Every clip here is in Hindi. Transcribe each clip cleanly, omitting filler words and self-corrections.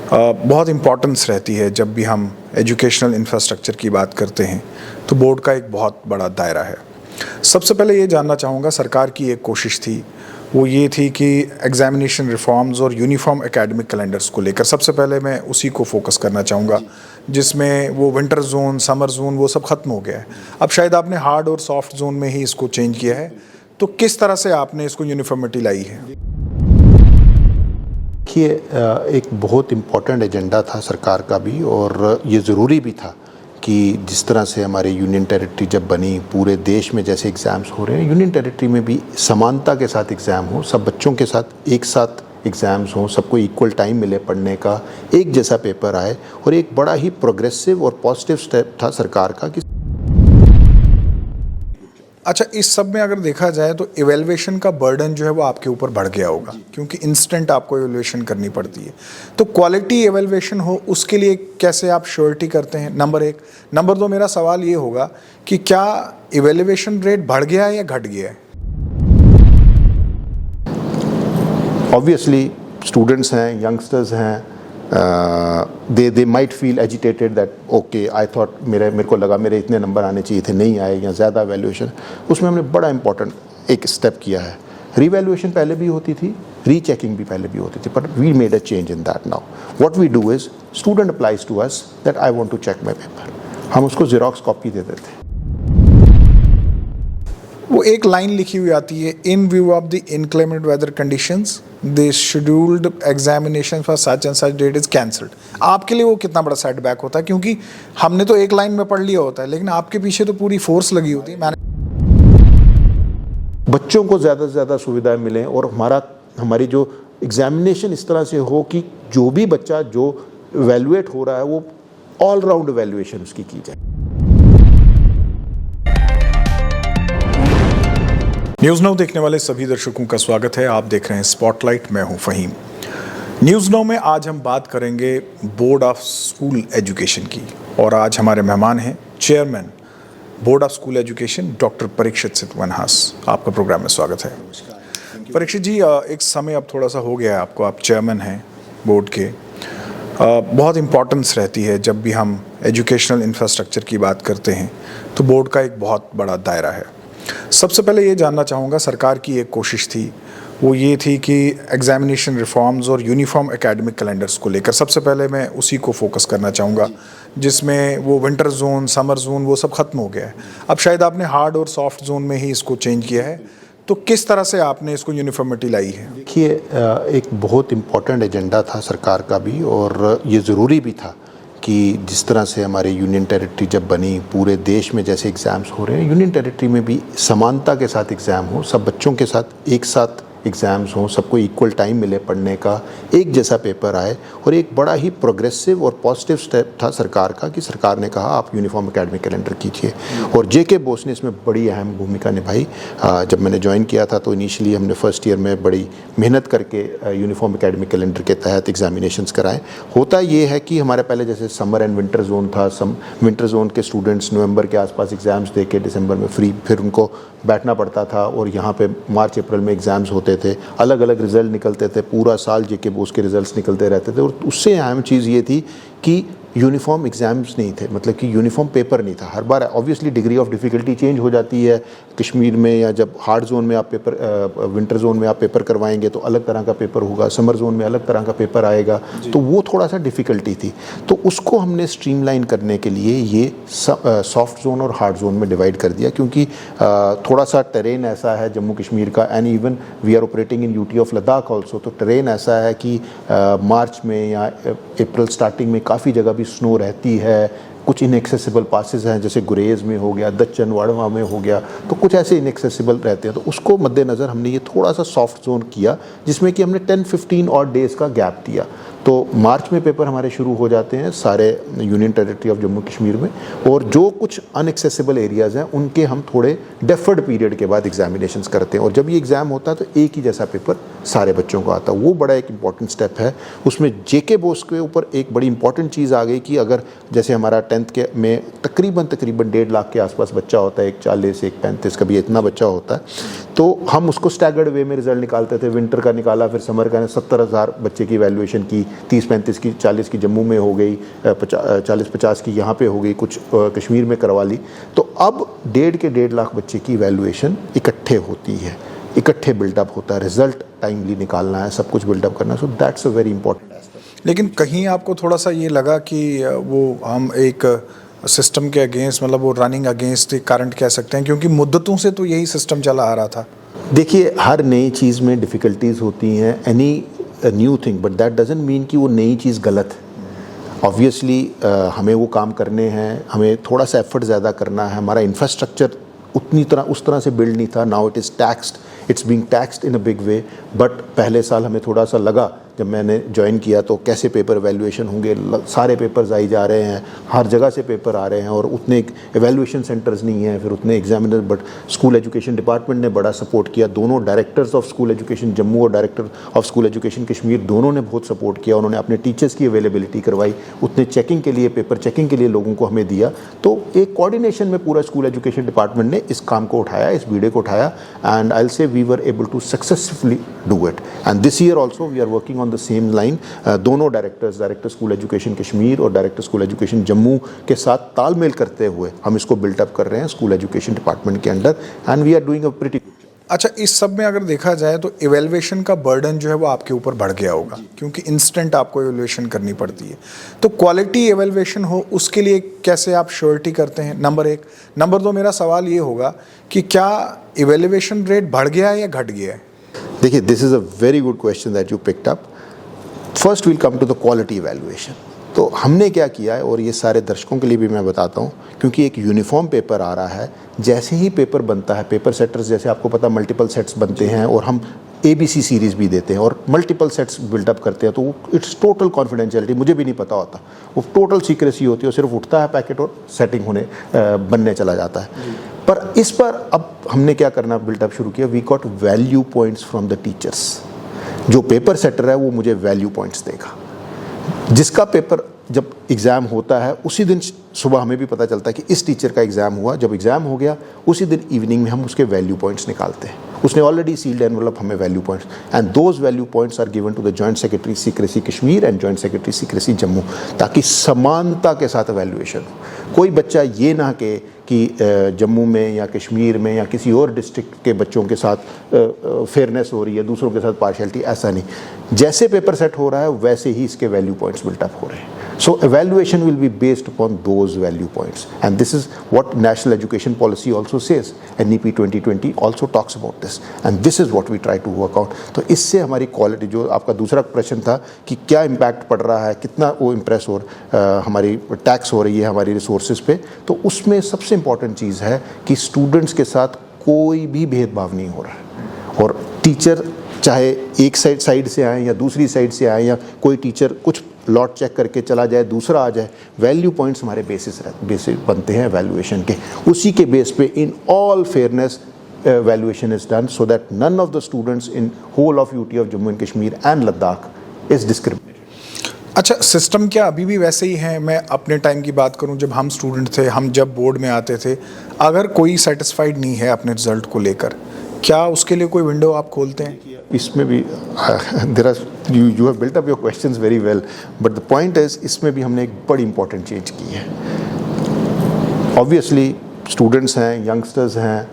बहुत इम्पोर्टेंस रहती है जब भी हम एजुकेशनल इंफ्रास्ट्रक्चर की बात करते हैं तो बोर्ड का एक बहुत बड़ा दायरा है। सबसे पहले ये जानना चाहूँगा, सरकार की एक कोशिश थी, वो ये थी कि एग्जामिनेशन रिफॉर्म्स और यूनिफॉर्म एकेडमिक कैलेंडर्स को लेकर सबसे पहले मैं उसी को फोकस करना चाहूँगा, जिसमें वो विंटर जोन, समर जोन वो सब ख़त्म हो गया है। अब शायद आपने हार्ड और सॉफ्ट जोन में ही इसको चेंज किया है, तो किस तरह से आपने इसको यूनिफॉर्मिटी लाई है? देखिए, एक बहुत इम्पॉर्टेंट एजेंडा था सरकार का भी, और ये ज़रूरी भी था कि जिस तरह से हमारे यूनियन टेरिटरी जब बनी, पूरे देश में जैसे एग्ज़ाम्स हो रहे हैं, यूनियन टेरिटरी में भी समानता के साथ एग्ज़ाम हो, सब बच्चों के साथ एक साथ एग्ज़ाम्स हों, सबको इक्वल टाइम मिले पढ़ने का, एक जैसा पेपर आए। और एक बड़ा ही प्रोग्रेसिव और पॉजिटिव स्टेप था सरकार का कि अच्छा, इस सब में अगर देखा जाए तो इवैल्यूएशन का बर्डन जो है वो आपके ऊपर बढ़ गया होगा, क्योंकि इंस्टेंट आपको इवैल्यूएशन करनी पड़ती है। तो क्वालिटी इवैल्यूएशन हो उसके लिए कैसे आप श्योरिटी करते हैं? नंबर एक। नंबर दो, मेरा सवाल ये होगा कि क्या इवैल्यूएशन रेट बढ़ गया है या घट गया है? ऑब्वियसली स्टूडेंट्स हैं, यंगस्टर्स हैं, they might feel agitated that okay I thought मेरे को लगा मेरे इतने नंबर आने चाहिए थे, नहीं आए, या ज़्यादा वैल्यूएशन। उसमें हमने बड़ा इंपॉर्टेंट एक स्टेप किया है। रीवैल्यूएशन पहले भी होती थी, रीचेकिंग भी पहले भी होती थी, but we made a change in that now. What we do is, student applies to us that I want to check my paper, हम उसको ज़ेरॉक्स कॉपी दे देते हैं। वो एक लाइन लिखी हुई आती है, in view of the inclement weather conditions the scheduled examination for such and such date is cancelled. आपके लिए वो कितना बड़ा सेटबैक होता है? क्योंकि हमने तो एक लाइन में पढ़ लिया होता है, लेकिन आपके पीछे तो पूरी फोर्स लगी होती है। बच्चों को ज़्यादा से ज़्यादा सुविधाएं मिलें, और हमारी जो एग्जामिनेशन इस तरह से हो कि जो भी बच्चा जो वैल्यूएट हो रहा है वो ऑल राउंड वैल्यूएशन उसकी की जाए। न्यूज़ नाउ देखने वाले सभी दर्शकों का स्वागत है। आप देख रहे हैं स्पॉटलाइट, मैं हूं फ़हीम। न्यूज़ नाउ में आज हम बात करेंगे बोर्ड ऑफ स्कूल एजुकेशन की, और आज हमारे मेहमान हैं chairman board of school education doctor Parikshit Singh Manhas. आपका प्रोग्राम में स्वागत है। परीक्षित जी, एक समय अब थोड़ा सा हो गया है आपको, आप चेयरमैन हैं बोर्ड के। बहुत इम्पोर्टेंस रहती है जब भी हम एजुकेशनल इंफ्रास्ट्रक्चर की बात करते हैं तो बोर्ड का एक बहुत बड़ा दायरा है। सबसे पहले ये जानना चाहूँगा, सरकार की एक कोशिश थी, वो ये थी कि एग्जामिनेशन रिफॉर्म्स और यूनिफॉर्म एकेडमिक कैलेंडर्स को लेकर सबसे पहले मैं उसी को फोकस करना चाहूँगा, जिसमें वो विंटर जोन, समर जोन वो सब ख़त्म हो गया है। अब शायद आपने हार्ड और सॉफ्ट जोन में ही इसको चेंज किया है, तो किस तरह से आपने इसको यूनिफॉर्मिटी लाई है? देखिए, एक बहुत इम्पॉर्टेंट एजेंडा था सरकार का भी, और ये ज़रूरी भी था कि जिस तरह से हमारे यूनियन टेरिटरी जब बनी, पूरे देश में जैसे एग्ज़ाम्स हो रहे हैं, यूनियन टेरिटरी में भी समानता के साथ एग्ज़ाम हो, सब बच्चों के साथ एक साथ एग्ज़ाम्स हों, सबको इक्वल टाइम मिले पढ़ने का, एक जैसा पेपर आए। और एक बड़ा ही प्रोग्रेसिव और पॉजिटिव स्टेप था सरकार का कि सरकार ने कहा आप यूनिफॉर्म एकेडमिक कैलेंडर कीजिए, और जेके बोस ने इसमें बड़ी अहम भूमिका निभाई। जब मैंने ज्वाइन किया था तो इनिशियली हमने फर्स्ट ईयर में बड़ी मेहनत करके यूनिफॉर्म एकेडमिक कैलेंडर के तहत एग्जामिनेशंस कराएं। होता ये है कि हमारे पहले जैसे समर एंड विंटर जोन था, विंटर जोन के स्टूडेंट्स नवंबर के आसपास एग्ज़ाम्स दे के दिसंबर में फ्री, फिर उनको बैठना पड़ता था, और यहाँ पे मार्च अप्रैल में एग्ज़ाम्स होते थे, अलग अलग रिज़ल्ट निकलते थे, पूरा साल जेके बोस के रिज़ल्ट्स निकलते रहते थे। और उससे अहम चीज़ ये थी कि यूनिफॉर्म एग्ज़ाम्स नहीं थे, मतलब कि यूनिफॉर्म पेपर नहीं था। हर बार obviously degree of difficulty change हो जाती है। कश्मीर में या जब हार्ड जोन में आप पेपर, विंटर जोन में आप पेपर करवाएंगे तो अलग तरह का पेपर होगा, समर जोन में अलग तरह का पेपर आएगा, तो वो थोड़ा सा डिफ़िकल्टी थी। तो उसको हमने स्ट्रीमलाइन करने के लिए ये सॉफ्ट जोन और हार्ड जोन में डिवाइड कर दिया, क्योंकि थोड़ा सा टेरेन ऐसा है जम्मू कश्मीर का, and even we are operating in UT of Ladakh also, तो टेरेन ऐसा है कि मार्च में या अप्रैल स्टार्टिंग में काफ़ी जगह भी स्नो रहती है, कुछ इनएक्सेसिबल पासेस हैं, जैसे गुरेज में हो गया, दच्चन वाड़वा में हो गया, तो कुछ ऐसे इनएक्सेसिबल रहते हैं। तो उसको मद्देनज़र हमने ये थोड़ा सा सॉफ्ट जोन किया, जिसमें कि हमने 10-15 और डेज़ का गैप दिया। तो मार्च में पेपर हमारे शुरू हो जाते हैं सारे union territory of Jammu Kashmir में, और जो कुछ अनएक्सेसिबल एरियाज़ हैं उनके हम थोड़े डेफर्ड पीरियड के बाद एग्जामिनेशंस करते हैं, और जब ये एग्ज़ाम होता है तो एक ही जैसा पेपर सारे बच्चों को आता है। वो बड़ा एक इंपॉर्टेंट स्टेप है। उसमें जेके बोस के ऊपर एक बड़ी इंपॉर्टेंट चीज़ आ गई कि अगर जैसे हमारा 10th के में तकरीबन 1.5 लाख के आसपास बच्चा होता है, एक 40, एक 35, कभी इतना बच्चा होता है। तो हम उसको स्टैगर्ड वे में रिजल्ट निकालते थे। विंटर का निकाला, फिर समर का 70,000 बच्चे की वैल्यूएशन की, 30-35 की, 40 की जम्मू में हो गई, 40-50 की यहाँ पे हो गई, कुछ कश्मीर में करवा ली। तो अब 1.5 लाख बच्चे की वैल्यूएशन इकट्ठे होती है, इकट्ठे बिल्डअप होता है, रिजल्ट टाइमली निकालना है, सब कुछ बिल्डअप करना है। So that's a very important aspect. लेकिन कहीं आपको थोड़ा सा ये लगा कि वो हम एक सिस्टम के अगेंस्ट, मतलब वो रनिंग अगेंस्ट द करंट कह सकते हैं, क्योंकि मुद्दतों से तो यही सिस्टम चला आ रहा था। देखिए, हर नई चीज़ में डिफ़िकल्टीज होती हैं, any new thing, but that doesn't mean कि वो नई चीज़ गलत है। ऑब्वियसली हमें वो काम करने हैं, हमें थोड़ा सा एफर्ट ज़्यादा करना है। हमारा इंफ्रास्ट्रक्चर उस तरह से बिल्ड नहीं था। Now it is taxed, it's being taxed in a big way. But पहले साल हमें थोड़ा सा लगा, जब मैंने ज्वाइन किया, तो कैसे पेपर वैल्यूएशन होंगे, सारे पेपर्स आई जा रहे हैं, हर जगह से पेपर आ रहे हैं, और उतने एवैल्यूएशन सेंटर्स नहीं हैं, फिर उतने examiner. But school education department ने बड़ा सपोर्ट किया। दोनों directors of school education Jammu और director of school education Kashmir, दोनों ने बहुत सपोर्ट किया। उन्होंने अपने टीचर्स की अवेलेबिलिटी करवाई, उतने चेकिंग के लिए, पेपर चेकिंग के लिए लोगों को हमें दिया। तो एक कोऑर्डिनेशन में पूरा स्कूल एजुकेशन डिपार्टमेंट ने इस काम को उठाया, इस बीड़े को उठाया, and I will say we were able to successfully do it. And this year also we are working on the same line. दोनों डायरेक्टर स्कूल एजुकेशन कश्मीर और डायरेक्टर स्कूल एजुकेशन जम्मू के साथ तालमेल करते हुए हम इसको बिल्टअप कर रहे हैं स्कूल एजुकेशन डिपार्टमेंट के under, and we are doing a pretty good. अच्छा, इस सब में अगर देखा जाए तो इवेल्युएशन का बर्डन जो है वो आपके ऊपर बढ़ गया होगा, क्योंकि इंस्टेंट आपको इवेल्युएशन करनी पड़ती है। तो क्वालिटी इवेल्युएशन हो, उसके लिए कैसे आप श्योरिटी करते हैं? नंबर 1। नंबर 2, मेरा सवाल ये होगा कि क्या इवेल्युएशन रेट बढ़ गया है या घट गया है? देखिए, this is a very good question that you picked up. First will come to the quality evaluation. तो हमने क्या किया है, और ये सारे दर्शकों के लिए भी मैं बताता हूँ, क्योंकि एक यूनिफॉर्म पेपर आ रहा है। जैसे ही पेपर बनता है, पेपर सेटर्स, जैसे आपको पता, मल्टीपल सेट्स बनते हैं, और हम ABC सीरीज़ भी देते हैं और मल्टीपल सेट्स बिल्डअप करते हैं। तो इट्स टोटल कॉन्फिडेंशियलिटी, मुझे भी नहीं पता होता, वो टोटल सीक्रेसी होती है, और सिर्फ उठता है पैकेट और सेटिंग बनने चला जाता है। पर इस पर अब हमने क्या करना बिल्डअप शुरू किया, we got value points from the teachers. जो पेपर सेटर है वो मुझे वैल्यू पॉइंट्स देगा। जिसका पेपर जब एग्ज़ाम होता है, उसी दिन सुबह हमें भी पता चलता है कि इस टीचर का एग्ज़ाम हुआ। जब एग्ज़ाम हो गया, उसी दिन इवनिंग में हम उसके वैल्यू पॉइंट्स निकालते हैं। उसने ऑलरेडी सील्ड एनवलप हमें value points, and those value points are given to the joint secretary secrecy Kashmir and joint secretary secrecy Jammu, ताकि समानता के साथ एवैल्यूएशन हो। कोई बच्चा ये ना कहे कि जम्मू में या कश्मीर में या किसी और डिस्ट्रिक्ट के बच्चों के साथ फेयरनेस हो रही है, दूसरों के साथ पार्शियलिटी, ऐसा नहीं। जैसे पेपर सेट हो रहा है, वैसे ही इसके वैल्यू पॉइंट्स बिल्टअप हो रहे हैं। So evaluation will be based upon those value points, and this is what National Education Policy also says. NEP 2020 also talks about this, and this is what we try to work out. तो इससे हमारी क्वालिटी, जो आपका दूसरा प्रश्न था कि क्या इम्पैक्ट पड़ रहा है, कितना वो इम्प्रेस हो हमारी टैक्स हो रही है हमारी रिसोर्सेज पे, तो उसमें सबसे इम्पॉर्टेंट चीज़ है कि स्टूडेंट्स के साथ कोई भी भेदभाव नहीं हो रहा है। और टीचर चाहे एक साइड से आए या दूसरी साइड से आए, या कोई टीचर कुछ लॉट चेक करके चला जाए, दूसरा आ जाए, वैल्यू पॉइंट्स हमारे बेसिस बनते हैं वैल्यूएशन के। उसी के बेस पे in all fairness valuation is done, so that none of the students in whole of UT of Jammu and Kashmir and Ladakh is discriminated. अच्छा, सिस्टम क्या अभी भी वैसे ही है? मैं अपने टाइम की बात करूं, जब हम स्टूडेंट थे, हम जब बोर्ड में आते थे, अगर कोई सेटिस्फाइड नहीं है अपने रिजल्ट को लेकर, क्या उसके लिए कोई विंडो आप खोलते हैं? इसमें भी there are you have built up your questions very well, but the point is, इसमें भी हमने एक बड़ी इंपॉर्टेंट चेंज की है। ऑब्वियसली स्टूडेंट्स हैं, यंगस्टर्स हैं,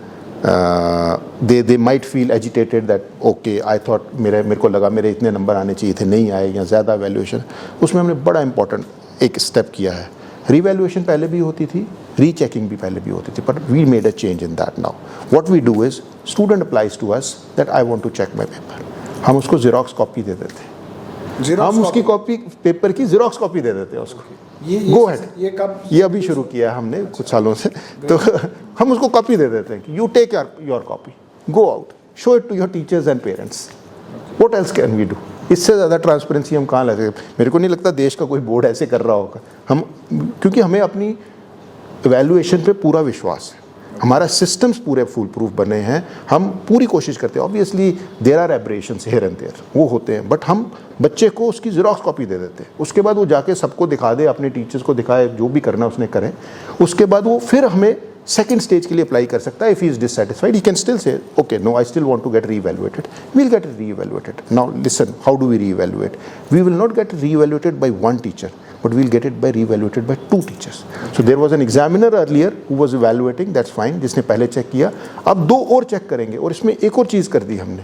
they might feel agitated that okay I thought, मेरे को लगा मेरे इतने नंबर आने चाहिए थे, नहीं आए, या ज़्यादा वैल्यूएशन। उसमें हमने बड़ा इंपॉर्टेंट एक स्टेप किया है। रीवैल्यूएशन पहले भी होती थी, रीचेकिंग भी पहले भी होती थी, but we made a change in that now. What we do is, student applies to us that I want to check my paper, हम उसको जेरोक्स कॉपी दे देते हैं। हम उसकी कॉपी, पेपर की जेरोक्स कॉपी दे देते हैं उसको। गो हेड, ये अभी शुरू किया है हमने कुछ सालों से। तो हम उसको कॉपी दे देते हैं कि you take your copy, go out, show it to your teachers and parents. What else can we do? इससे ज़्यादा ट्रांसपेरेंसी हम कहाँ लगे? मेरे को नहीं लगता देश का कोई बोर्ड ऐसे कर रहा होगा। हम, क्योंकि हमें अपनी वैल्यूएशन पे पूरा विश्वास है। हमारा सिस्टम्स पूरे फुल प्रूफ बने हैं, हम पूरी कोशिश करते हैं। Obviously there are abrasions here and there, वो होते हैं, बट हम बच्चे को उसकी ज़ेरॉक्स कॉपी दे देते हैं, उसके बाद वो जाके सबको दिखा दे, अपने टीचर्स को दिखाए, जो भी करना उसने करें, उसके बाद वो फिर हमें सेकंड स्टेज के लिए अप्लाई कर सकता है। If he is dissatisfied he can still say okay no I still want to get revaluated, we will get revaluated. Now listen, how do we revaluate? We will not get revaluated by one teacher, but we'll get it by reevaluated by 2 teachers. So there was an examiner earlier who was evaluating, that's fine, जिसने पहले चेक किया, अब 2 और चेक करेंगे। और इसमें एक और चीज़ कर दी हमने,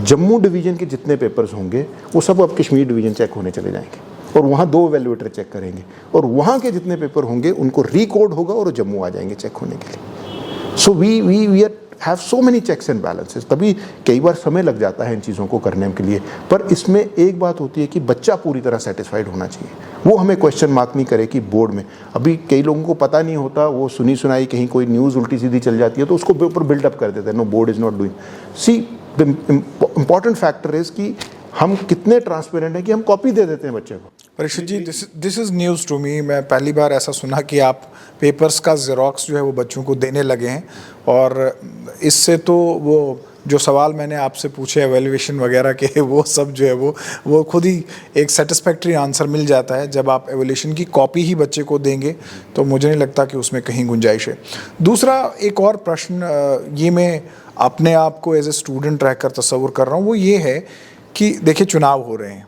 जम्मू डिवीज़न के जितने पेपर्स होंगे वो सब अब कश्मीर डिवीज़न चेक होने चले जाएंगे, और वहाँ 2 एवेल्युएटर चेक करेंगे, और वहाँ के जितने पेपर होंगे उनको रिकोड होगा और जम्मू आ जाएंगे चेक होने के लिए। So we are have so many checks and balances, तभी कई बार समय लग जाता है इन चीज़ों को करने के लिए। पर इसमें एक बात होती है कि बच्चा पूरी तरह सेटिस्फाइड होना चाहिए, वो हमें क्वेश्चन मार्क नहीं करे कि बोर्ड में, अभी कई लोगों को पता नहीं होता, वो सुनी सुनाई कहीं कोई न्यूज़ उल्टी सीधी चल जाती है तो उसको ऊपर बिल्डअप कर देते हैं, no board is not doing. See the important factor is कि हम कितने ट्रांसपेरेंट हैं कि हम कॉपी दे देते हैं बच्चे को। Parikshit ji, this is news to me. मैं पहली बार ऐसा सुना कि आप पेपर्स का ज़ेरॉक्स जो है वो बच्चों को देने लगे हैं, और इससे तो वो जो सवाल मैंने आपसे पूछे एवेल्युएशन वगैरह के, वो सब जो है वो खुद ही एक सेटिस्फैक्ट्री आंसर मिल जाता है। जब आप एवेल्युएशन की कॉपी ही बच्चे को देंगे तो मुझे नहीं लगता कि उसमें कहीं गुंजाइश है। दूसरा एक और प्रश्न, ये मैं अपने आप को एज ए स्टूडेंट रहकर तस्वुर कर रहा हूँ, वो ये है कि देखिए चुनाव हो रहे हैं,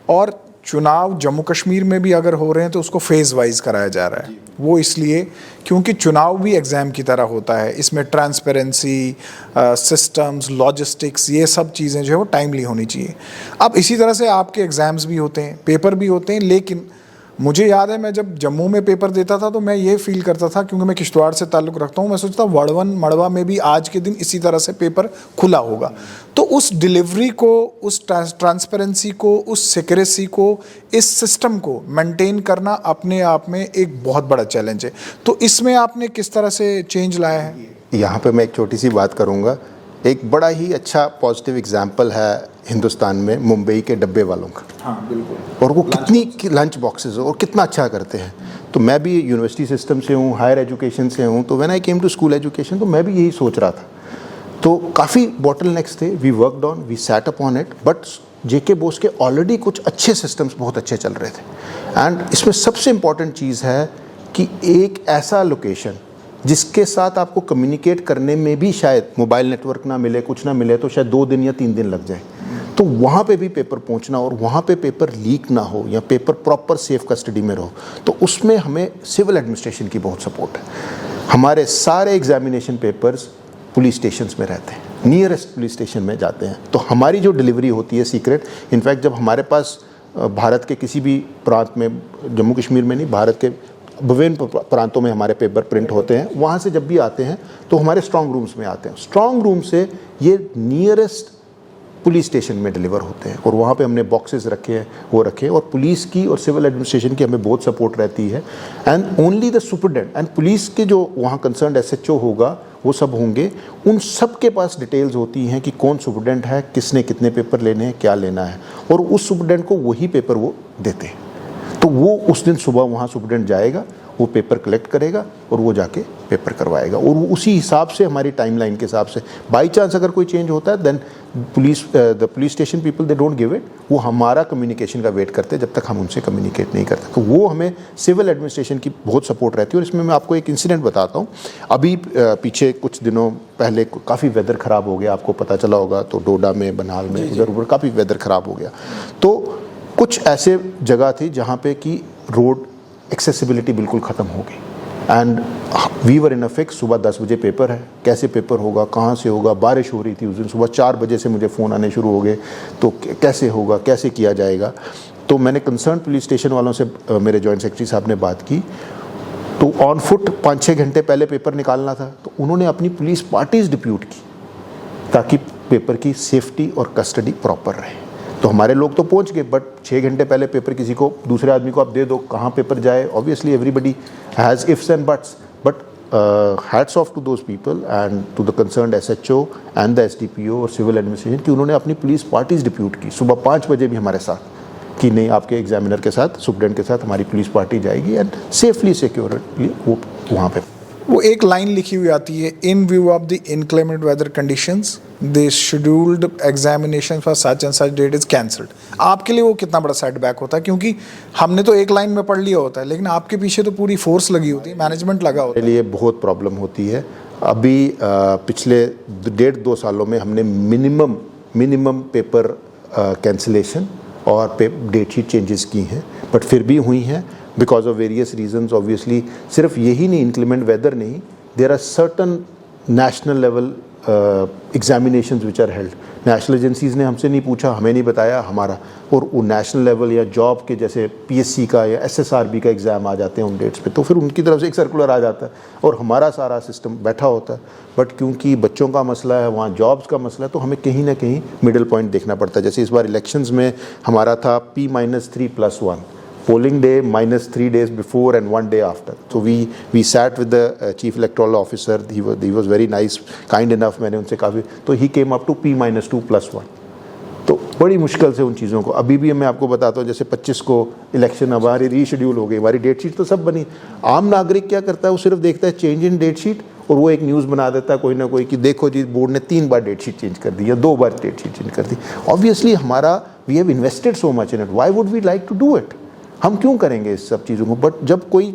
और चुनाव जम्मू कश्मीर में भी अगर हो रहे हैं तो उसको फेज़ वाइज कराया जा रहा है। वो इसलिए क्योंकि चुनाव भी एग्ज़ाम की तरह होता है, इसमें ट्रांसपेरेंसी, सिस्टम्स, लॉजिस्टिक्स, ये सब चीज़ें जो है वो टाइमली होनी चाहिए। अब इसी तरह से आपके एग्ज़ाम्स भी होते हैं, पेपर भी होते हैं, लेकिन मुझे याद है मैं जब जम्मू में पेपर देता था तो मैं ये फील करता था, क्योंकि मैं किश्तवाड़ से ताल्लुक़ रखता हूँ, मैं सोचता वड़वन मड़वा में भी आज के दिन इसी तरह से पेपर खुला होगा। तो उस डिलीवरी को, उस ट्रांसपेरेंसी को, उस सिक्रेसी को, इस सिस्टम को मेंटेन करना अपने आप में एक बहुत बड़ा चैलेंज है। तो इसमें आपने किस तरह से चेंज लाया है? यहाँ पे मैं एक छोटी सी बात करूँगा। एक बड़ा ही अच्छा पॉजिटिव एग्जाम्पल है हिंदुस्तान में मुंबई के डब्बे वालों का। हाँ बिल्कुल। और वो कितनी लंच बॉक्सेस और कितना अच्छा करते हैं। तो मैं भी यूनिवर्सिटी सिस्टम से हूँ, हायर एजुकेशन से हूँ, तो when I came to school education तो मैं भी यही सोच रहा था। तो काफ़ी बॉटलनेक्स थे, we worked on, we sat up on it, but JK BOSE के ऑलरेडी कुछ अच्छे सिस्टम्स बहुत अच्छे चल रहे थे। एंड इसमें सबसे इम्पॉर्टेंट चीज़ है कि एक ऐसा लोकेशन जिसके साथ आपको कम्युनिकेट करने में भी शायद मोबाइल नेटवर्क ना मिले, कुछ ना मिले, तो शायद 2 दिन या 3 दिन लग जाए, तो वहाँ पे भी पेपर पहुँचना और वहाँ पे पेपर लीक ना हो या पेपर प्रॉपर सेफ कस्टडी में रहो, तो उसमें हमें सिविल एडमिनिस्ट्रेशन की बहुत सपोर्ट है। हमारे सारे एग्जामिनेशन पेपर्स पुलिस स्टेशंस में रहते हैं, नियरेस्ट पुलिस स्टेशन में जाते हैं। तो हमारी जो डिलीवरी होती है सीक्रेट, इनफैक्ट जब हमारे पास भारत के किसी भी प्रांत में, जम्मू कश्मीर में नहीं, भारत के विभिन्न प्रांतों में हमारे पेपर प्रिंट होते हैं, वहाँ से जब भी आते हैं तो हमारे स्ट्रांग रूम्स में आते हैं। स्ट्रांग रूम से ये नियरेस्ट पुलिस स्टेशन में डिलीवर होते हैं, और वहाँ पे हमने बॉक्सेस रखे हैं, वो रखे हैं, और पुलिस की और सिविल एडमिनिस्ट्रेशन की हमें बहुत सपोर्ट रहती है। And only the superintendent and police के जो वहाँ कंसर्न SHO होगा, वो सब होंगे, उन सब के पास डिटेल्स होती हैं कि कौन सुपरडेंट है, किसने कितने पेपर लेने हैं, क्या लेना है, और उस सुपरडेंट को वही पेपर वो देते हैं। तो वो उस दिन सुबह वहाँ सुपरडेंट जाएगा, वो पेपर कलेक्ट करेगा और वो जाके पेपर करवाएगा, और वो उसी हिसाब से हमारी टाइमलाइन के हिसाब से, बाई चांस अगर कोई चेंज होता है then the police station people they don't give it, वो हमारा कम्युनिकेशन का वेट करते हैं जब तक हम उनसे कम्युनिकेट नहीं करते। तो वो हमें सिविल एडमिनिस्ट्रेशन की बहुत सपोर्ट रहती है। और इसमें मैं आपको एक इंसिडेंट बताता हूँ। अभी पीछे कुछ दिनों पहले काफ़ी वेदर ख़राब हो गया, आपको पता चला होगा, तो डोडा में, बनाल में, उधर उधर काफ़ी वेदर ख़राब हो गया। तो कुछ ऐसे जगह थी जहाँ पे कि रोड एक्सेसिबिलिटी बिल्कुल ख़त्म हो गई, and we were in a fix, सुबह 10 बजे पेपर है, कैसे पेपर होगा, कहाँ से होगा, बारिश हो रही थी उस दिन, सुबह 4 बजे से मुझे फ़ोन आने शुरू हो गए, तो कैसे होगा, कैसे किया जाएगा। तो मैंने कंसर्न पुलिस स्टेशन वालों से, मेरे जॉइंट सेक्रेटरी साहब ने बात की, तो ऑन फुट 5-6 घंटे पहले पेपर निकालना था, तो उन्होंने अपनी पुलिस पार्टीज डिप्यूट की ताकि पेपर की सेफ्टी और कस्टडी प्रॉपर रहे। तो हमारे लोग तो पहुंच गए, बट 6 घंटे पहले पेपर किसी को, दूसरे आदमी को आप दे दो, कहाँ पेपर जाए, obviously everybody has ifs and buts, but hats off to those people and to the concerned SHO and the SDPO और सिविल एडमिनिस्ट्रेशन कि उन्होंने अपनी पुलिस पार्टीज डिप्यूट की सुबह 5 बजे भी हमारे साथ, कि नहीं, आपके एग्जामिनर के साथ, सुपरडेंट के साथ हमारी पुलिस पार्टी जाएगी एंड सेफली सिक्योरली वो वहाँ पे। वो एक लाइन लिखी हुई आती है, in view of the inclement weather conditions the scheduled examination for such and such date is cancelled. आपके लिए वो कितना बड़ा सेटबैक होता है, क्योंकि हमने तो एक लाइन में पढ़ लिया होता है, लेकिन आपके पीछे तो पूरी फोर्स लगी होती है, मैनेजमेंट लगा होता है। मेरे लिए बहुत प्रॉब्लम होती है। अभी पिछले 1.5-2 सालों में हमने मिनिमम पेपर कैंसिलेशन और डेट शीट चेंजेस की हैं, बट फिर भी हुई हैं because of various reasons. Obviously सिर्फ यही नहीं, इंक्लीमेंट वेदर नहीं, there are certain national level examinations which are held. National agencies ने हमसे नहीं पूछा, हमें नहीं बताया हमारा, और वो नेशनल लेवल या जॉब के जैसे पीएससी का या एसएसआरबी का एग्ज़ाम आ जाते हैं उन डेट्स पे, तो फिर उनकी तरफ से एक सर्कुलर आ जाता है और हमारा सारा सिस्टम बैठा होता है। बट क्योंकि बच्चों का मसला है, वहाँ जॉब्स का मसला है, तो हमें कहीं ना कहीं मिडिल पॉइंट देखना पड़ता है। जैसे इस बार इलेक्शंस में हमारा था P-3+1, polling day -3 days before and 1 day after. So we sat with the chief electoral officer. He was very nice, kind enough. मैंने उनसे काफ़ी, तो he came up to P-2+1. तो बड़ी मुश्किल से उन चीज़ों को, अभी भी मैं आपको बताता हूँ, जैसे 25 को इलेक्शन हमारी रीशेड्यूल हो गई, हमारी डेट शीट तो सब बनी। आम नागरिक क्या करता है, वो सिर्फ देखता है चेंज इन डेट शीट और वो एक न्यूज़ बना देता है कोई ना कोई कि देखो जी बोर्ड ने 3 बार डेट शीट चेंज कर दी या 2 बार डेट शीट चेंज कर दी। ऑब्वियसली हमारा we have invested so much in it, why would we like to do it? हम क्यों करेंगे इस सब चीज़ों को? बट जब कोई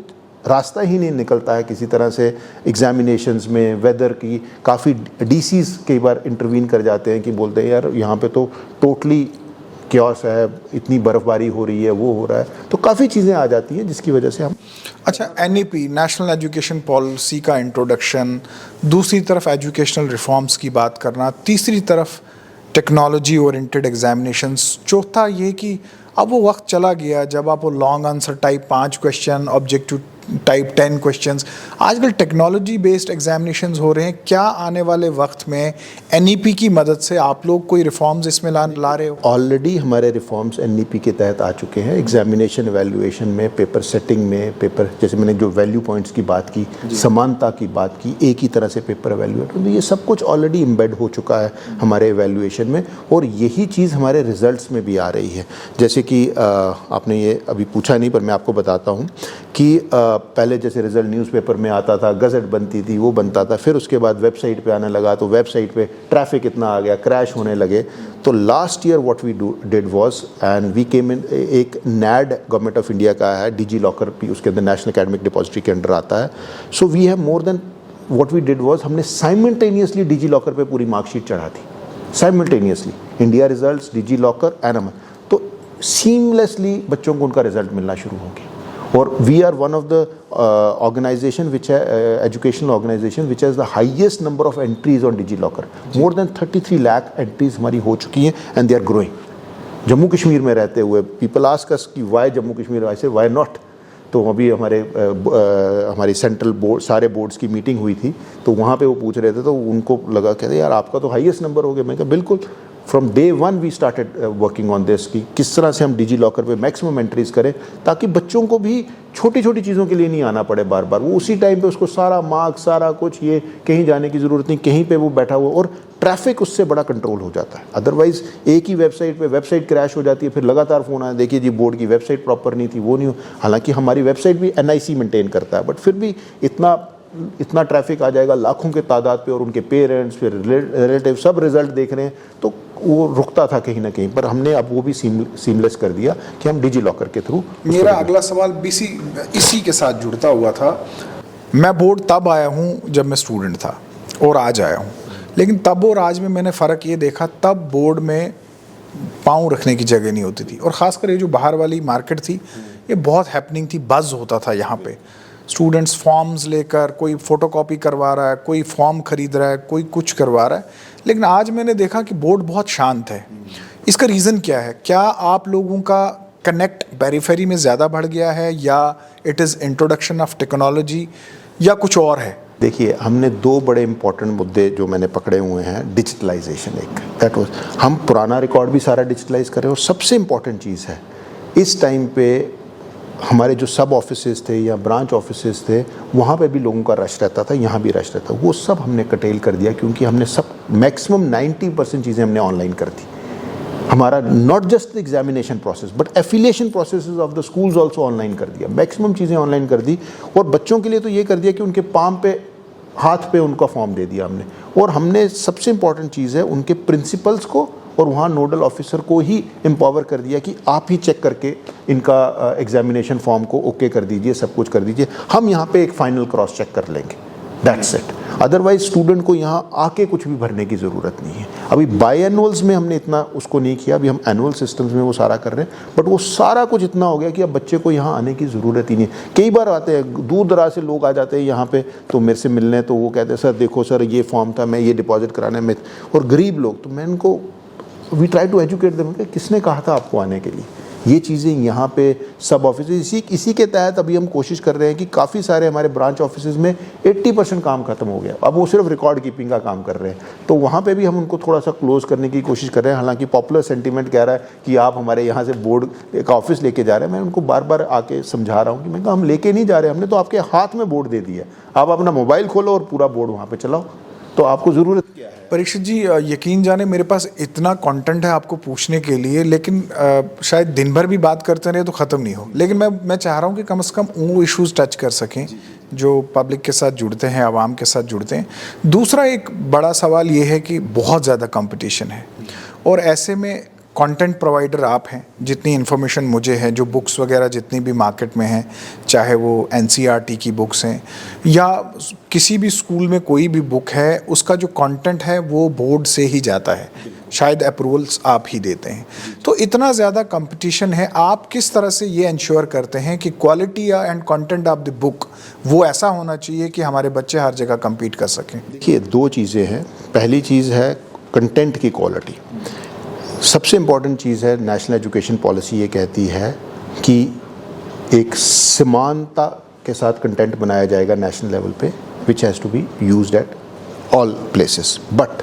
रास्ता ही नहीं निकलता है किसी तरह से एग्जामिनेशंस में, वेदर की काफ़ी डीसीज कई बार इंटरवीन कर जाते हैं कि बोलते हैं यार यहाँ पे तो टोटली क्योस है, इतनी बर्फबारी हो रही है, वो हो रहा है, तो काफ़ी चीज़ें आ जाती हैं जिसकी वजह से हम। अच्छा, एनईपी नेशनल एजुकेशन पॉलिसी का इंट्रोडक्शन, दूसरी तरफ एजुकेशनल रिफॉर्म्स की बात करना, तीसरी तरफ टेक्नोलॉजी ओरिएंटेड एग्जामिनेशंस, चौथा ये कि अब वो वक्त चला गया जब आप वो long answer type 5 question, objective type 10 questions, आजकल टेक्नोलॉजी बेस्ड एग्जामिनेशंस हो रहे हैं। क्या आने वाले वक्त में एनईपी की मदद से आप लोग कोई रिफॉर्म्स इसमें ला रहे हो? ऑलरेडी हमारे रिफॉर्म्स एनईपी के तहत आ चुके हैं। एग्जामिनेशन एवेल्युएशन में, पेपर सेटिंग में, पेपर जैसे मैंने जो वैल्यू पॉइंट्स की बात की, समानता की बात की, एक ही तरह से पेपर एवेल्युएट, तो ये सब कुछ ऑलरेडी एम्बेड हो चुका है हमारे एवेल्युएशन में, और यही चीज़ हमारे रिजल्ट्स में भी आ रही है। जैसे कि आपने ये अभी पूछा नहीं, पर मैं आपको बताता हूँ कि पहले जैसे रिजल्ट न्यूज़पेपर में आता था, गज़ट बनती थी, वो बनता था, फिर उसके बाद वेबसाइट पे आने लगा, तो वेबसाइट पे ट्रैफिक इतना आ गया, क्रैश होने लगे। तो last year what we did was, and we came in, एक NAD गवर्नमेंट ऑफ इंडिया का है, डिजी लॉकर भी उसके अंदर नेशनल एकेडमिक डिपॉजिटरी के अंडर आता है। So we have more than, what we did was, हमने साइमल्टेनियसली डिजी लॉकर पे पूरी मार्कशीट चढ़ा दी, simultaneously India results, DigiLocker and अमन, तो सीमलेसली बच्चों को उनका रिजल्ट मिलना शुरू हो गया। और we are one of the organisation which है, educational organisation which has the highest number of entries on DigiLocker. More than 33 lakh entries हमारी हो चुकी हैं and they are growing. Jammu Kashmir में रहते हुए पीपल आस्क अस कि वाई जम्मू कश्मीर, आई से वाई नॉट। तो अभी हमारी सेंट्रल बोर्ड, सारे बोर्ड्स की मीटिंग हुई थी, तो वहाँ पे वो पूछ रहे थे, तो उनको लगा, कहते यार आपका तो हाईएस्ट नंबर हो गया। मैं कहा बिल्कुल, from day 1 we started working on this कि किस तरह से हम डिजी लॉकर पे मैक्सिमम एंट्रीज करें, ताकि बच्चों को भी छोटी छोटी चीज़ों के लिए नहीं आना पड़े बार बार, वो उसी टाइम पे उसको सारा मार्क्स, सारा कुछ, ये कहीं जाने की ज़रूरत नहीं, कहीं पे वो बैठा हुआ, और ट्रैफिक उससे बड़ा कंट्रोल हो जाता है। अदरवाइज़ एक ही वेबसाइट पे वेबसाइट क्रैश हो जाती है, फिर लगातार फ़ोन आया, देखिए जी बोर्ड की वेबसाइट प्रॉपर नहीं थी, वो नहीं हो। हालांकि हमारी वेबसाइट भी NIC मेंटेन करता है, बट फिर भी इतना ट्रैफिक आ जाएगा लाखों के तादाद पे, और उनके पेरेंट्स, फिर रिलेटिव सब रिजल्ट देख रहे हैं, तो वो रुकता था कहीं ना कहीं। पर हमने अब वो भी सीमलेस कर दिया कि हम डिजी लॉकर के थ्रू। मेरा अगला सवाल इसी के साथ जुड़ता हुआ था। मैं बोर्ड तब आया हूँ जब मैं स्टूडेंट था, और आज आया हूँ, लेकिन तब और आज में मैंने फ़र्क ये देखा, तब बोर्ड में पाँव रखने की जगह नहीं होती थी, और ख़ासकर ये जो बाहर वाली मार्केट थी, ये बहुत हैपनिंग थी, बज़ होता था यहाँ पे। स्टूडेंट्स फॉर्म्स लेकर, कोई फ़ोटोकॉपी करवा रहा है, कोई फॉर्म ख़रीद रहा है, कोई कुछ करवा रहा है, लेकिन आज मैंने देखा कि बोर्ड बहुत शांत है। इसका रीज़न क्या है? क्या आप लोगों का कनेक्ट पेरिफेरी में ज़्यादा बढ़ गया है, या it is introduction of technology, या कुछ और है? देखिए, हमने 2 बड़े इंपॉर्टेंट मुद्दे जो मैंने पकड़े हुए हैं। डिजिटलाइजेशन एक, दैट वाज, हम पुराना रिकॉर्ड भी सारा डिजिटलाइज करें, और सबसे इम्पॉर्टेंट चीज़ है, इस टाइम पे हमारे जो सब ऑफिसेज थे या ब्रांच ऑफिसेज थे, वहाँ पे भी लोगों का रश रहता था, यहाँ भी रश रहता, वो सब हमने कटेल कर दिया, क्योंकि हमने सब मैक्सिमम 90% चीज़ें हमने ऑनलाइन कर दी। हमारा not just the examination process but affiliation processes of the schools also online कर दिया, मैक्सिमम चीज़ें ऑनलाइन कर दी। और बच्चों के लिए तो ये कर दिया कि उनके पाम पे, हाथ पे उनका फॉर्म दे दिया हमने। और हमने सबसे इम्पॉर्टेंट चीज़ है उनके प्रिंसिपल्स को और वहाँ नोडल ऑफिसर को ही एम्पावर कर दिया कि आप ही चेक करके इनका एग्जामिनेशन फॉर्म को ओके कर दीजिए, सब कुछ कर दीजिए, हम यहाँ पे एक फाइनल क्रॉस चेक कर लेंगे, दैट्स इट। अदरवाइज स्टूडेंट को यहाँ आके कुछ भी भरने की ज़रूरत नहीं है। अभी बाई एनुअल्स में हमने इतना उसको नहीं किया, अभी हम एनुअल सिस्टम्स में वो सारा कर रहे हैं, बट वो सारा कुछ इतना हो गया कि अब बच्चे को यहाँ आने की ज़रूरत ही नहीं है। कई बार आते हैं, दूर दराज से लोग आ जाते हैं यहाँ पे, तो मेरे से मिलने, तो वो कहते हैं सर देखो सर ये फॉर्म था, मैं ये डिपॉजिट कराने में, और गरीब लोग, तो मैं इनको we try to educate them, किसने कहा था आपको आने के लिए। ये चीज़ें यहाँ पे सब ऑफिस, इसी के तहत अभी हम कोशिश कर रहे हैं कि काफ़ी सारे हमारे ब्रांच ऑफिस में 80% काम खत्म हो गया, अब वो सिर्फ रिकॉर्ड कीपिंग का काम कर रहे हैं। तो वहाँ पे भी हम उनको थोड़ा सा क्लोज करने की कोशिश कर रहे हैं। हालांकि पॉपुलर सेंटीमेंट कह रहा है कि आप हमारे यहाँ से बोर्ड एक ऑफिस लेके जा रहे हैं। मैं उनको बार बार आके समझा रहा हूँ कि मैं कहा हम लेके नहीं जा रहे, हमने तो आपके हाथ में बोर्ड दे दिया, आप अपना मोबाइल खोलो और पूरा बोर्ड वहाँ पर चलाओ, तो आपको ज़रूरत क्या है। परीक्षित जी, यकीन जाने मेरे पास इतना कंटेंट है आपको पूछने के लिए, लेकिन शायद दिन भर भी बात करते रहे तो ख़त्म नहीं हो। लेकिन मैं चाह रहा हूँ कि कम से कम वो इश्यूज टच कर सकें जो पब्लिक के साथ जुड़ते हैं, आवाम के साथ जुड़ते हैं। दूसरा एक बड़ा सवाल ये है कि बहुत ज़्यादा कंपटीशन है, और ऐसे में कंटेंट प्रोवाइडर आप हैं, जितनी इन्फॉर्मेशन मुझे है, जो बुक्स वगैरह जितनी भी मार्केट में हैं, चाहे वो एनसीईआरटी की बुक्स हैं या किसी भी स्कूल में कोई भी बुक है, उसका जो कंटेंट है वो बोर्ड से ही जाता है, शायद अप्रूवल्स आप ही देते हैं। तो इतना ज़्यादा कंपटीशन है, आप किस तरह से ये इंश्योर करते हैं कि quality and content of the book वो ऐसा होना चाहिए कि हमारे बच्चे हर जगह कम्पीट कर सकें? देखिए, दो चीज़ें हैं। पहली चीज़ है कंटेंट की क्वालिटी। सबसे इम्पॉर्टेंट चीज़ है, नेशनल एजुकेशन पॉलिसी ये कहती है कि एक समानता के साथ कंटेंट बनाया जाएगा नेशनल लेवल पे, which has to be used at all places, but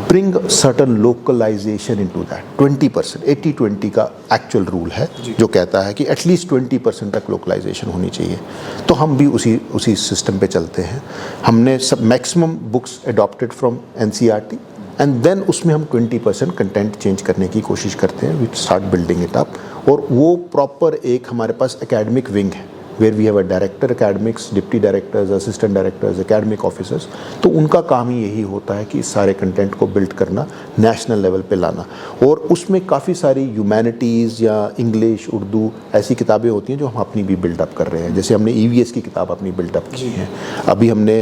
bring certain localisation into that. 20%, 80-20 का एक्चुअल रूल है जो कहता है कि एटलीस्ट 20% तक लोकलाइजेशन होनी चाहिए। तो हम भी उसी सिस्टम पे चलते हैं। हमने सब maximum books adopted from NCERT and then उसमें हम 20% कंटेंट चेंज करने की कोशिश करते हैं, we start building it up. और वो प्रॉपर एक हमारे पास एकेडमिक विंग है, where we have a director academics, deputy directors, assistant directors, academic officers. तो उनका काम ही यही होता है कि इस सारे कंटेंट को बिल्ड करना, नेशनल लेवल पे लाना। और उसमें काफ़ी सारी ह्यूमैनिटीज़ या इंग्लिश, उर्दू ऐसी किताबें होती हैं जो हम अपनी भी बिल्डअप कर रहे हैं। जैसे हमने ईवीएस की किताब अपनी बिल्डअप की है, अभी हमने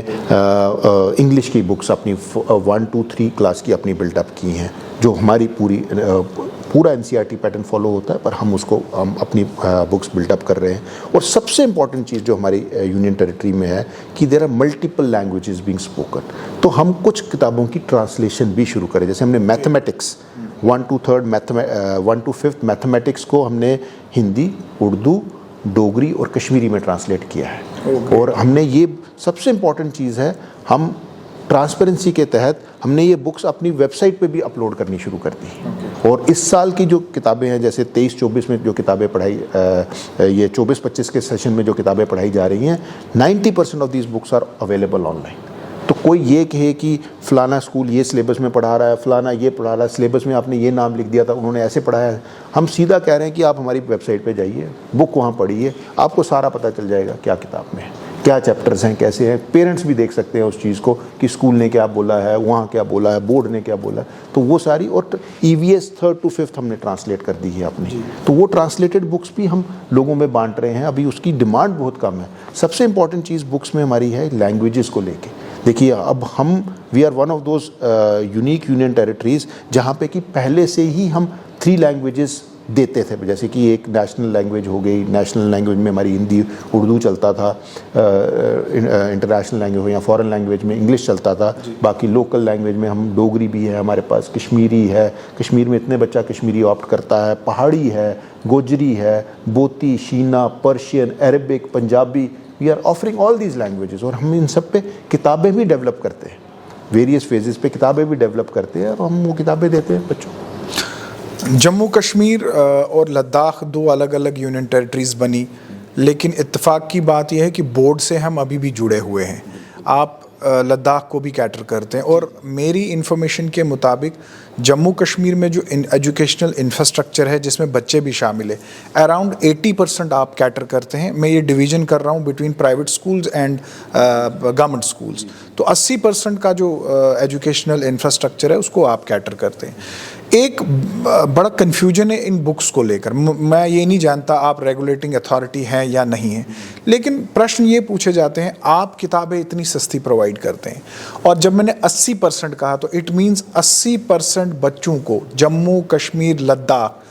इंग्लिश की बुक्स अपनी 1, 2, 3 क्लास की अपनी बिल्डअप की हैं, जो हमारी पूरा एनसीईआरटी पैटर्न फॉलो होता है, पर हम अपनी बुक्स बिल्डअप कर रहे हैं। और सबसे इंपॉर्टेंट चीज़ जो हमारी यूनियन टेरिटरी में है कि there are multiple languages being spoken. तो हम कुछ किताबों की ट्रांसलेशन भी शुरू करें। जैसे हमने मैथमेटिक्स 1 to 5 मैथमेटिक्स को हमने हिंदी, उर्दू, डोगरी और कश्मीरी में ट्रांसलेट किया है। और हमने ये सबसे इम्पॉर्टेंट चीज़ है, हम ट्रांसपेरेंसी के तहत हमने ये बुक्स अपनी वेबसाइट पे भी अपलोड करनी शुरू कर दी। और इस साल की जो किताबें हैं, जैसे 23-24 में जो किताबें पढ़ाई, ये 24-25 के सेशन में जो किताबें पढ़ाई जा रही हैं, 90% of these books are available online. तो कोई ये कहे कि फ़लाना स्कूल ये सिलेबस में पढ़ा रहा है, फ़लाना ये पढ़ा रहा है, सिलेबस में आपने ये नाम लिख दिया था, उन्होंने ऐसे पढ़ाया है, हम सीधा कह रहे हैं कि आप हमारी वेबसाइट पे जाइए, बुक वहाँ पढ़िए, आपको सारा पता चल जाएगा क्या किताब में है, क्या चैप्टर्स हैं, कैसे हैं। पेरेंट्स भी देख सकते हैं उस चीज़ को कि स्कूल ने क्या बोला है, वहाँ क्या बोला है, बोर्ड ने क्या बोला है। तो वो सारी, और ईवीएस 3rd to 5th हमने ट्रांसलेट कर दी है अपनी। तो वो ट्रांसलेटेड बुक्स भी हम लोगों में बांट रहे हैं। अभी उसकी डिमांड बहुत कम है। सबसे इंपॉर्टेंट चीज़ बुक्स में हमारी है लैंग्वेजेस को लेके। देखिए, अब we are one of those unique union territories जहाँ पे कि पहले से ही हम 3 लैंग्वेजेस देते थे। जैसे कि एक नेशनल लैंग्वेज हो गई, नेशनल लैंग्वेज में हमारी हिंदी, उर्दू चलता था, इंटरनेशनल लैंग्वेज हो या फॉरेन लैंग्वेज में इंग्लिश चलता था। बाकी लोकल लैंग्वेज में हम डोगरी भी है हमारे पास, कश्मीरी है, कश्मीर में इतने बच्चा कश्मीरी ऑप्ट करता है, पहाड़ी है, गोजरी है, Bhoti, Shina, Persian, Arabic, Punjabi. We are offering all these languages. और हम इन सब पे किताबें भी डेवलप करते हैं, वेरियस फेजेस पे किताबें भी डेवलप करते हैं, और हम वो किताबें देते हैं बच्चों को। जम्मू कश्मीर और लद्दाख 2 अलग अलग यूनियन टेरिटरीज़ बनी, लेकिन इत्तेफाक की बात यह है कि बोर्ड से हम अभी भी जुड़े हुए हैं। आप लद्दाख को भी कैटर करते हैं, और मेरी इन्फॉर्मेशन के मुताबिक जम्मू कश्मीर में जो एजुकेशनल इंफ्रास्ट्रक्चर है जिसमें बच्चे भी शामिल है, अराउंड 80% आप कैटर करते हैं। मैं ये डिवीज़न कर रहा हूँ between private schools and government schools. तो 80% का जो एजुकेशनल इंफ्रास्ट्रक्चर है उसको आप कैटर करते हैं। एक बड़ा कन्फ्यूजन है इन बुक्स को लेकर। मैं ये नहीं जानता आप रेगुलेटिंग अथॉरिटी हैं या नहीं है, लेकिन प्रश्न ये पूछे जाते हैं, आप किताबें इतनी सस्ती प्रोवाइड करते हैं, और जब मैंने 80% कहा तो इट मीन्स 80% बच्चों को जम्मू कश्मीर लद्दाख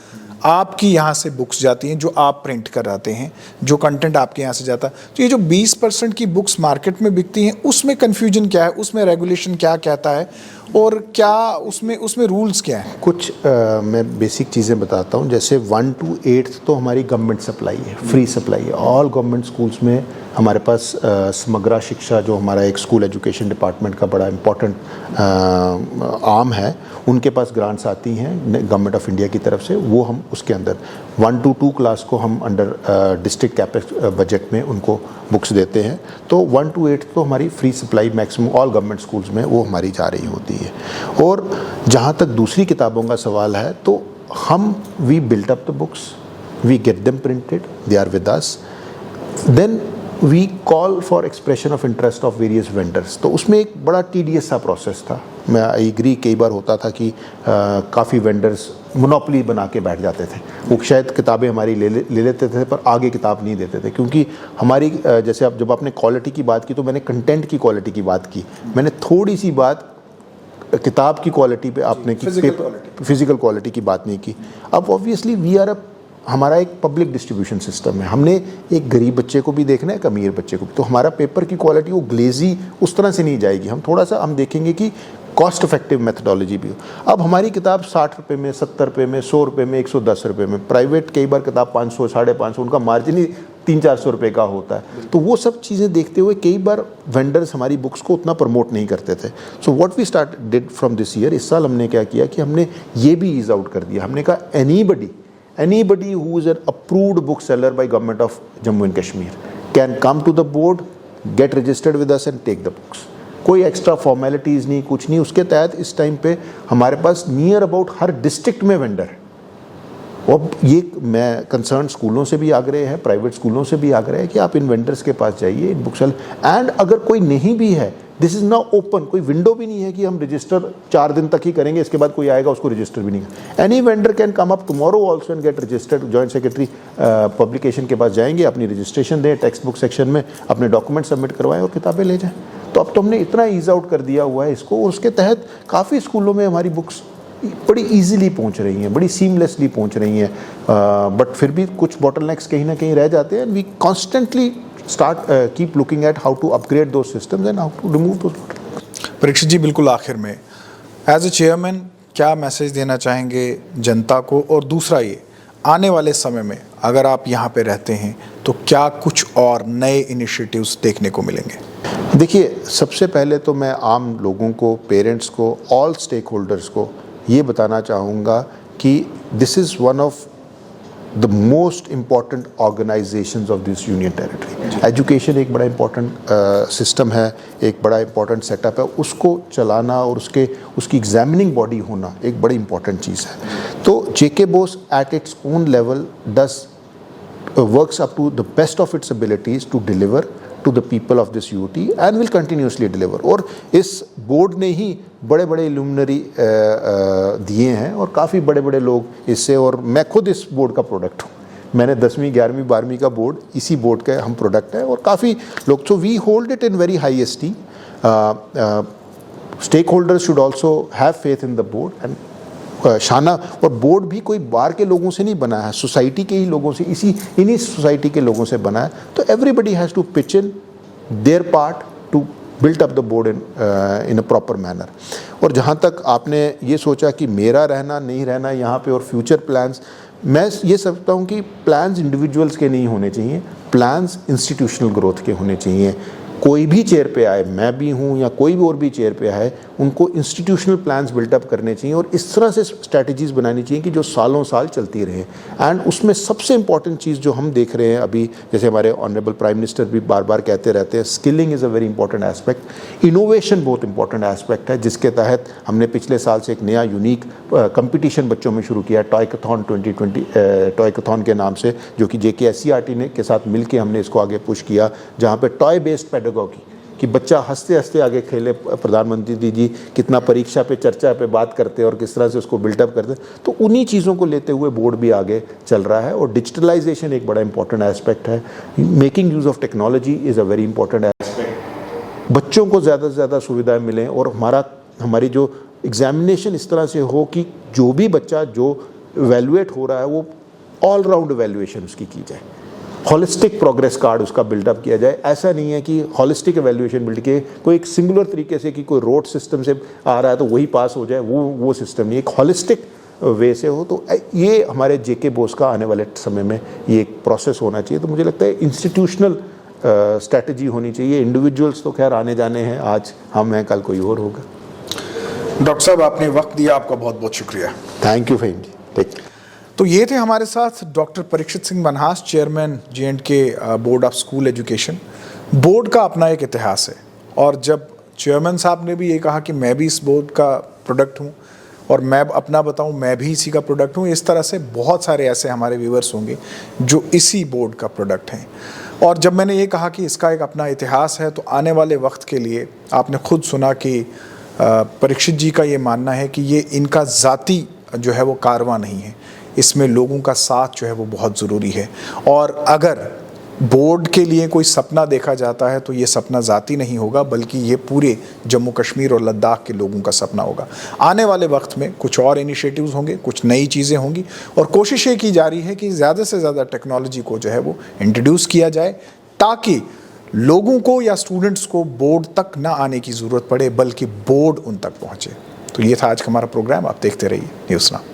आपकी यहाँ से बुक्स जाती हैं जो आप प्रिंट कराते हैं, जो कंटेंट आपके यहाँ से जाता है। तो ये जो 20% की बुक्स मार्केट में बिकती हैं उसमें कन्फ्यूजन क्या है, उसमें रेगुलेशन क्या कहता है, और क्या उसमें रूल्स क्या हैं? कुछ मैं बेसिक चीज़ें बताता हूँ। जैसे 1 to 8 तो हमारी गवर्नमेंट सप्लाई है, फ्री सप्लाई है। ऑल गवर्नमेंट स्कूल्स में हमारे पास समग्र शिक्षा, जो हमारा एक स्कूल एजुकेशन डिपार्टमेंट का बड़ा इम्पोर्टेंट आर्म है, उनके पास ग्रांट्स आती हैं गवर्नमेंट ऑफ इंडिया की तरफ से। वो हम उसके अंदर 1 to 2 क्लास को हम अंडर डिस्ट्रिक्ट कैपेक्स बजट में उनको बुक्स देते हैं। तो 1 to 8 तो हमारी free supply maximum all government schools में वो हमारी जा रही होती है। और जहाँ तक दूसरी किताबों का सवाल है, तो हम we built up the books, we get them printed, they are with us, then we call for expression of interest of various vendors. तो उसमें एक बड़ा टीडियस सा प्रोसेस था। मैं आई एग्री, कई बार होता था कि काफ़ी वेंडर्स मोनोपोली बना के बैठ जाते थे। वो शायद किताबें हमारी ले लेते थे पर आगे किताब नहीं देते थे, क्योंकि हमारी जैसे जब आपने क्वालिटी की बात की तो मैंने कंटेंट की क्वालिटी की बात की, मैंने थोड़ी सी बात किताब की क्वालिटी पे आपने की, फिजिकल क्वालिटी की बात नहीं की। अब ऑब्वियसली वी आर हमारा एक पब्लिक डिस्ट्रीब्यूशन सिस्टम है, हमने एक गरीब बच्चे को भी देखना है, एक अमीर बच्चे को भी। तो हमारा पेपर की क्वालिटी वो ग्लेजी उस तरह से नहीं जाएगी। हम थोड़ा सा हम देखेंगे कि कॉस्ट इफेक्टिव मेथडोलॉजी भी हो। अब हमारी किताब 60 रुपये में, 70 रुपये में, 100 रुपये में, 110 रुपये में, प्राइवेट कई बार किताब 500, 550, उनका मार्जिन ही 300-400 रुपये का होता है। तो वो सब चीज़ें देखते हुए कई बार वेंडर्स हमारी बुक्स को उतना प्रमोट नहीं करते थे। So what we start did from this year, इस साल हमने क्या किया कि हमने ये भी ईज आउट कर दिया। हमने कहा anybody who is an approved bookseller by government of Jammu and Kashmir can come to the board, get registered with us and take the books. कोई एक्स्ट्रा फॉर्मेलिटीज़ नहीं, कुछ नहीं। उसके तहत इस टाइम पे हमारे पास नियर अबाउट हर डिस्ट्रिक्ट में वेंडर है। और ये मैं कंसर्न स्कूलों से भी आग्रह है, प्राइवेट स्कूलों से भी आग्रह है कि आप इन वेंडर्स के पास जाइए, इन बुक सेल। एंड अगर कोई नहीं भी है, दिस इज़ नाउ ओपन, कोई विंडो भी नहीं है कि हम रजिस्टर 4 दिन तक ही करेंगे, इसके बाद कोई आएगा उसको रजिस्टर भी नहीं। Any vendor can come up tomorrow also and get registered. Joint secretary publication के पास जाएंगे, अपनी रजिस्ट्रेशन दें, टेक्स्ट बुक सेक्शन में अपने डॉक्यूमेंट सबमिट करवाएं और किताबें ले जाएं। तो अब तो हमने इतना ईज आउट कर दिया हुआ है इसको, और उसके तहत काफ़ी स्कूलों में हमारी बुक्स बड़ी ईजिली पहुंच रही हैं, बड़ी सीमलेसली पहुंच रही हैं। बट फिर भी कुछ बॉटलनेक्स कहीं ना कहीं रह जाते हैं। We constantly keep looking at how to upgrade those systems and how to remove those bottlenecks. Parikshit ji, बिल्कुल आखिर में एज ए चेयरमैन क्या मैसेज देना चाहेंगे जनता को? और दूसरा ये, आने वाले समय में अगर आप यहाँ पे रहते हैं तो क्या कुछ और नए इनिशिएटिव्स देखने को मिलेंगे? देखिए, सबसे पहले तो मैं आम लोगों को, पेरेंट्स को, ऑल स्टेक होल्डर्स को ये बताना चाहूँगा कि this is one of the most important organisations of this union territory. Education एक बड़ा इम्पॉर्टेंट सिस्टम है, एक बड़ा इम्पॉर्टेंट सेटअप है। उसको चलाना और उसकी एग्जामिनिंग बॉडी होना एक बड़ी इम्पॉर्टेंट चीज़ है। तो JK Bose at its own level works up to the best of its abilities to deliver to the people of this UT and will continuously deliver. और इस बोर्ड ने ही बड़े बड़े लुमिनरी दिए हैं और काफ़ी बड़े बड़े लोग इससे, और मैं खुद इस बोर्ड का प्रोडक्ट हूँ। मैंने 10वीं 11वीं 12वीं का बोर्ड, इसी बोर्ड का हम प्रोडक्ट है, और काफ़ी लोग, so we hold it in very high esteem. Stakeholders should also have faith in the board and शाना। और बोर्ड भी कोई बाहर के लोगों से नहीं बना है, सोसाइटी के ही लोगों से, इन्हीं सोसाइटी के लोगों से बना है। तो everybody has to pitch in their part to built up the board in a proper manner. और जहाँ तक आपने ये सोचा कि मेरा रहना नहीं रहना यहाँ पे और फ्यूचर प्लान्स, मैं ये समझता हूँ कि प्लान्स इंडिविजुअल्स के नहीं होने चाहिए, प्लान्स इंस्टीट्यूशनल ग्रोथ के होने चाहिए। कोई भी चेयर पे आए, मैं भी हूँ या कोई भी और भी चेयर पे आए, उनको इंस्टीट्यूशनल प्लान्स बिल्टअप करने चाहिए और इस तरह से स्ट्रैटेजीज़ बनानी चाहिए कि जो सालों साल चलती रहे। एंड उसमें सबसे इंपॉर्टेंट चीज़ जो हम देख रहे हैं अभी, जैसे हमारे ऑनरेबल प्राइम मिनिस्टर भी बार बार कहते रहते हैं, skilling is a very important aspect, innovation बहुत इंपॉर्टेंट एस्पेक्ट है, जिसके तहत हमने पिछले साल से एक नया यूनिक कंपटीशन बच्चों में शुरू किया, टॉयकथॉन 2020 टॉयकथॉन के नाम से, जो कि JKSCERT ने के साथ मिलकर हमने इसको आगे पुश किया, जहाँ पे टॉय बेस्ड पेडागॉजी कि बच्चा हंसते हंसते आगे खेले। प्रधानमंत्री जी कितना परीक्षा पे चर्चा पे बात करते हैं और किस तरह से उसको बिल्टअप करते हैं, तो उन्हीं चीज़ों को लेते हुए बोर्ड भी आगे चल रहा है। और डिजिटलाइजेशन एक बड़ा इंपॉर्टेंट एस्पेक्ट है, making use of technology is a very important aspect. बच्चों को ज़्यादा से ज़्यादा सुविधाएँ मिलें और हमारी जो एग्जामिनेशन इस तरह से हो कि जो भी बच्चा जो इवैल्यूएट हो रहा है वो ऑल राउंड इवैल्यूएशन उसकी की जाए, हॉलिस्टिक प्रोग्रेस कार्ड उसका बिल्डअप किया जाए। ऐसा नहीं है कि हॉलिस्टिक एवेल्यूएशन बिल्ड किए कोई एक सिंगुलर तरीके से कि कोई रोड सिस्टम से आ रहा है तो वही पास हो जाए, वो सिस्टम नहीं, एक हॉलिस्टिक वे से हो। तो ये हमारे JK बोस का आने वाले समय में ये एक प्रोसेस होना चाहिए। तो मुझे लगता है इंस्टीट्यूशनल स्ट्रैटेजी होनी चाहिए। इंडिविजुअल्स तो खैर आने जाने हैं, आज हम हैं कल कोई और होगा। डॉक्टर साहब, आपने वक्त दिया, आपका बहुत बहुत शुक्रिया। थैंक यू फहीम जी। तो ये थे हमारे साथ doctor Parikshit Singh Manhas, chairman J&K board of school education. Board का अपना एक इतिहास है और जब चेयरमैन साहब ने भी ये कहा कि मैं भी इस बोर्ड का प्रोडक्ट हूँ और मैं अपना बताऊँ मैं भी इसी का प्रोडक्ट हूँ, इस तरह से बहुत सारे ऐसे हमारे व्यूअर्स होंगे जो इसी बोर्ड का प्रोडक्ट हैं। और जब मैंने ये कहा कि इसका एक अपना इतिहास है, तो आने वाले वक्त के लिए आपने खुद सुना कि परीक्षित जी का ये मानना है कि ये इनका ज़ाती जो है वो कारवां नहीं है, इसमें लोगों का साथ जो है वो बहुत ज़रूरी है। और अगर बोर्ड के लिए कोई सपना देखा जाता है तो ये सपना ज़ाती नहीं होगा, बल्कि ये पूरे जम्मू कश्मीर और लद्दाख के लोगों का सपना होगा। आने वाले वक्त में कुछ और इनिशिएटिव्स होंगे, कुछ नई चीज़ें होंगी और कोशिश ये की जा रही है कि ज़्यादा से ज़्यादा टेक्नोलॉजी को जो है वो इंट्रोड्यूस किया जाए, ताकि लोगों को या स्टूडेंट्स को बोर्ड तक ना आने की ज़रूरत पड़े, बल्कि बोर्ड उन तक पहुँचे। तो ये था आज का हमारा प्रोग्राम। आप देखते रहिए न्यूज़ नाउ।